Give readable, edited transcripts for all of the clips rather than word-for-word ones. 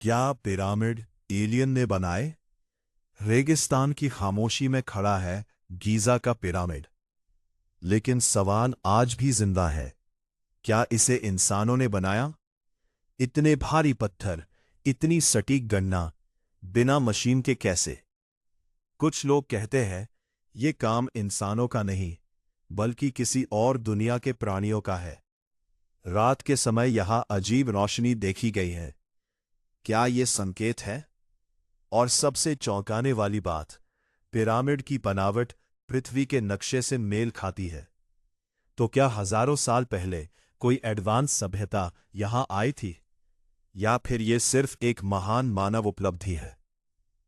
क्या pyramid alien ने बनाए? रेगिस्तान की खामोशी में खड़ा है गीजा का पिरामिड। लेकिन सवाल आज भी जिंदा है, क्या इसे इंसानों ने बनाया? इतने भारी पत्थर, इतनी सटीक गणना, बिना मशीन के कैसे? कुछ लोग कहते हैं ये काम इंसानों का नहीं, बल्कि किसी और दुनिया के प्राणियों का है। रात के समय यहां अजीब रोशनी देखी गई है। क्या ये संकेत है? और सबसे चौंकाने वाली बात, पिरामिड की बनावट पृथ्वी के नक्शे से मेल खाती है। तो क्या हजारों साल पहले कोई एडवांस सभ्यता यहां आई थी, या फिर यह सिर्फ एक महान मानव उपलब्धि है?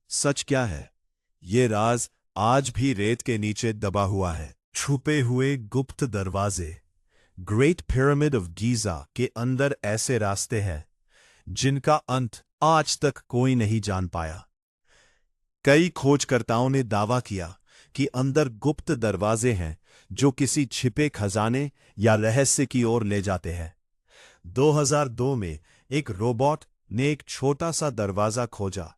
सच क्या है? ये राज आज भी रेत के नीचे दबा हुआ है। छुपे हुए गुप्त दरवाजे। ग्रेट पिरामिड ऑफ गीजा के अंदर ऐसे रास्ते हैं जिनका अंत आज तक कोई नहीं जान पाया। कई खोजकर्ताओं ने दावा किया कि अंदर गुप्त दरवाजे हैं जो किसी छिपे खजाने या रहस्य की ओर ले जाते हैं। 2002 में एक रोबोट ने एक छोटा सा दरवाजा खोजा,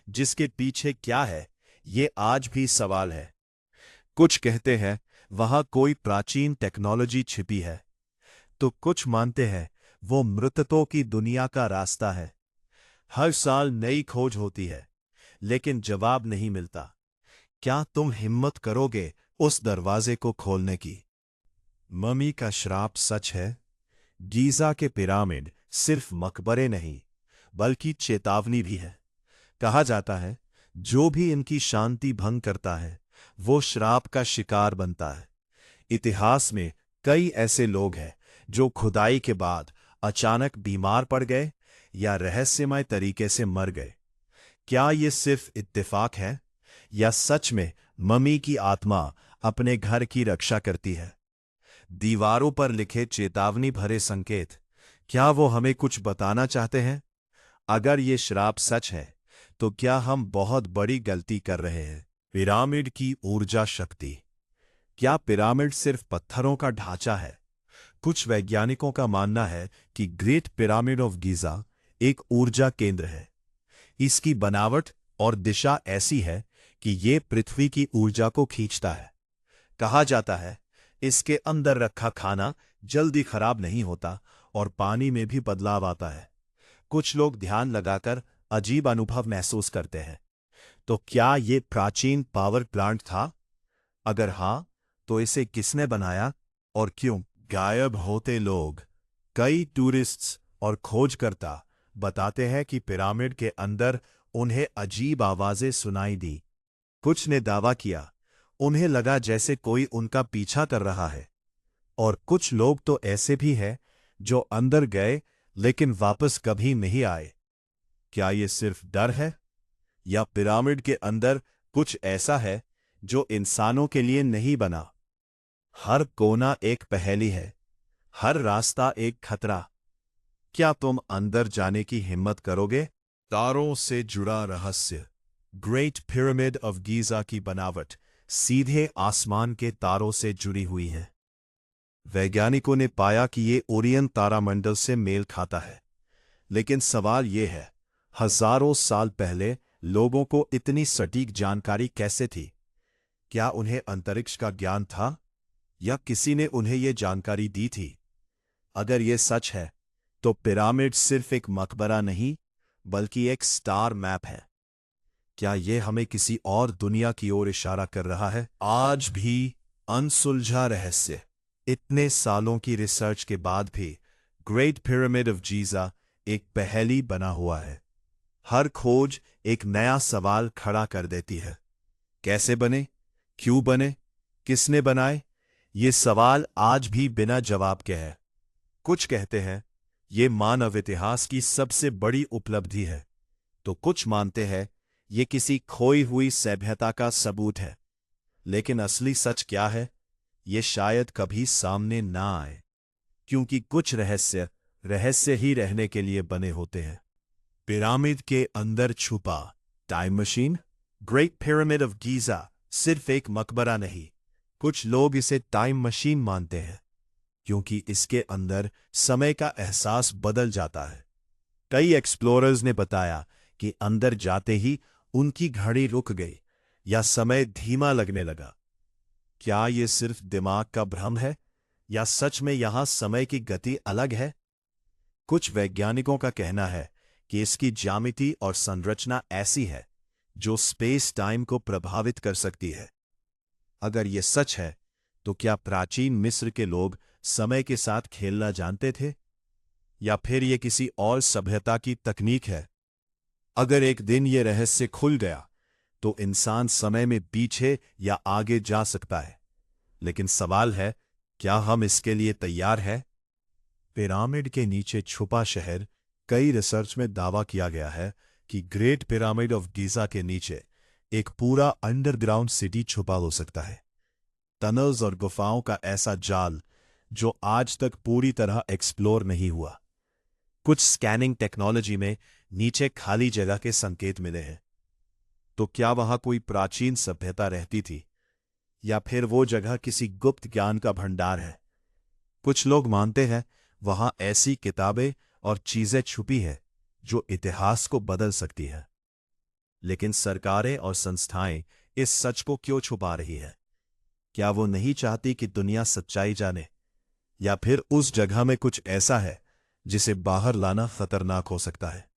जिसके पीछे क्या है ये आज भी सवाल है। कुछ कहते हैं वहां कोई प्राचीन टेक्नोलॉजी छिपी है, तो कुछ मानते हैं वो मृतकों की दुनिया का रास्ता है। हर साल नई खोज होती है, लेकिन जवाब नहीं मिलता। क्या तुम हिम्मत करोगे उस दरवाजे को खोलने की? ममी का श्राप सच है? गीजा के पिरामिड सिर्फ मकबरे नहीं, बल्कि चेतावनी भी है। कहा जाता है जो भी इनकी शांति भंग करता है वो श्राप का शिकार बनता है। इतिहास में कई ऐसे लोग हैं जो खुदाई के बाद अचानक बीमार पड़ गए या रहस्यमय तरीके से मर गए। क्या ये सिर्फ इत्तेफाक है, या सच में ममी की आत्मा अपने घर की रक्षा करती है? दीवारों पर लिखे चेतावनी भरे संकेत, क्या वो हमें कुछ बताना चाहते हैं? अगर ये श्राप सच है, तो क्या हम बहुत बड़ी गलती कर रहे हैं? पिरामिड की ऊर्जा शक्ति। क्या पिरामिड सिर्फ पत्थरों का ढांचा है? कुछ वैज्ञानिकों का मानना है कि ग्रेट पिरामिड ऑफ गीजा एक ऊर्जा केंद्र है। इसकी बनावट और दिशा ऐसी है कि ये पृथ्वी की ऊर्जा को खींचता है। कहा जाता है इसके अंदर रखा खाना जल्दी खराब नहीं होता और पानी में भी बदलाव आता है। कुछ लोग ध्यान लगाकर अजीब अनुभव महसूस करते हैं। तो क्या ये प्राचीन पावर प्लांट था? अगर हां, तो इसे किसने बनाया और क्यों? गायब होते लोग। कई टूरिस्ट्स और खोजकर्ता बताते हैं कि पिरामिड के अंदर उन्हें अजीब आवाजें सुनाई दी। कुछ ने दावा किया उन्हें लगा जैसे कोई उनका पीछा कर रहा है। और कुछ लोग तो ऐसे भी हैं जो अंदर गए लेकिन वापस कभी नहीं आए। क्या ये सिर्फ डर है, या पिरामिड के अंदर कुछ ऐसा है जो इंसानों के लिए नहीं बना? हर कोना एक पहेली है, हर रास्ता एक खतरा। क्या तुम अंदर जाने की हिम्मत करोगे? तारों से जुड़ा रहस्य। ग्रेट पिरामिड ऑफ गीजा की बनावट सीधे आसमान के तारों से जुड़ी हुई है। वैज्ञानिकों ने पाया कि ये ओरियन तारामंडल से मेल खाता है। लेकिन सवाल ये है, हजारों साल पहले लोगों को इतनी सटीक जानकारी कैसे थी? क्या उन्हें अंतरिक्ष का ज्ञान था, या किसी ने उन्हें यह जानकारी दी थी? अगर यह सच है, तो पिरामिड सिर्फ एक मकबरा नहीं, बल्कि एक स्टार मैप है। क्या यह हमें किसी और दुनिया की ओर इशारा कर रहा है? आज भी अनसुलझा रहस्य। इतने सालों की रिसर्च के बाद भी ग्रेट पिरामिड ऑफ गीजा एक पहेली बना हुआ है। हर खोज एक नया सवाल खड़ा कर देती है। कैसे बने, क्यों बने, किसने बनाए? ये सवाल आज भी बिना जवाब के हैं। कुछ कहते हैं ये मानव इतिहास की सबसे बड़ी उपलब्धि है, तो कुछ मानते हैं ये किसी खोई हुई सभ्यता का सबूत है। लेकिन असली सच क्या है, ये शायद कभी सामने ना आए, क्योंकि कुछ रहस्य रहस्य ही रहने के लिए बने होते हैं। पिरामिड के अंदर छुपा time machine. Great pyramid of Giza सिर्फ एक मकबरा नहीं, कुछ लोग इसे टाइम मशीन मानते हैं, क्योंकि इसके अंदर समय का एहसास बदल जाता है। कई एक्सप्लोरर्स ने बताया कि अंदर जाते ही उनकी घड़ी रुक गई या समय धीमा लगने लगा। क्या ये सिर्फ दिमाग का भ्रम है या सच में यहां समय की गति अलग है? कुछ वैज्ञानिकों का कहना है कि इसकी ज्यामिति और संरचना ऐसी है जो स्पेस टाइम को प्रभावित कर सकती है। अगर यह सच है तो क्या प्राचीन मिस्र के लोग समय के साथ खेलना जानते थे या फिर यह किसी और सभ्यता की तकनीक है? अगर एक दिन यह रहस्य खुल गया तो इंसान समय में पीछे या आगे जा सकता है, लेकिन सवाल है, क्या हम इसके लिए तैयार हैं? पिरामिड के नीचे छुपा शहर। कई रिसर्च में दावा किया गया है कि ग्रेट पिरामिड ऑफ गीजा के नीचे एक पूरा अंडरग्राउंड सिटी छुपा हो सकता है। टनल्स और गुफाओं का ऐसा जाल जो आज तक पूरी तरह एक्सप्लोर नहीं हुआ। कुछ स्कैनिंग टेक्नोलॉजी में नीचे खाली जगह के संकेत मिले हैं। तो क्या वहां कोई प्राचीन सभ्यता रहती थी या फिर वो जगह किसी गुप्त ज्ञान का भंडार है? कुछ लोग मानते हैं वहां ऐसी किताबें और चीजें छुपी हैं जो इतिहास को बदल सकती है। लेकिन सरकारें और संस्थाएं इस सच को क्यों छुपा रही है? क्या वो नहीं चाहती कि दुनिया सच्चाई जाने, या फिर उस जगह में कुछ ऐसा है जिसे बाहर लाना खतरनाक हो सकता है?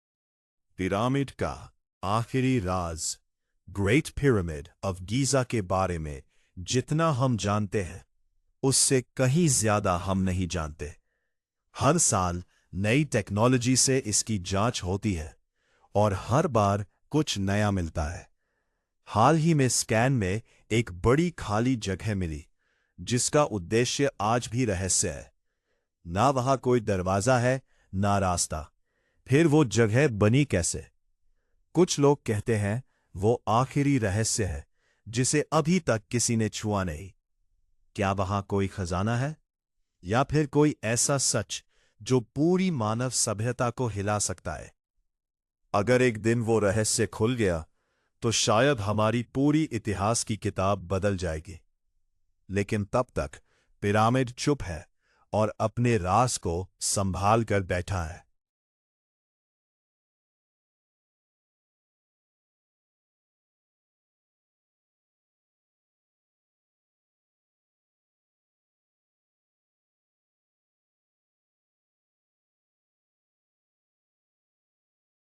पिरामिड का आखिरी राज। ग्रेट पिरामिड ऑफ गीजा के बारे में जितना हम जानते हैं उससे कहीं ज्यादा हम नहीं जानते। हर साल नई टेक्नोलॉजी से इसकी जांच होती है और हर बार कुछ नया मिलता है। हाल ही में स्कैन में एक बड़ी खाली जगह मिली जिसका उद्देश्य आज भी रहस्य है। ना वहां कोई दरवाजा है, ना रास्ता। फिर वो जगह बनी कैसे? कुछ लोग कहते हैं वो आखिरी रहस्य है जिसे अभी तक किसी ने छुआ नहीं। क्या वहां कोई खजाना है या फिर कोई ऐसा सच जो पूरी मानव सभ्यता को हिला सकता है? अगर एक दिन वो रहस्य खुल गया तो शायद हमारी पूरी इतिहास की किताब बदल जाएगी। लेकिन तब तक पिरामिड चुप है और अपने राज को संभाल कर बैठा है।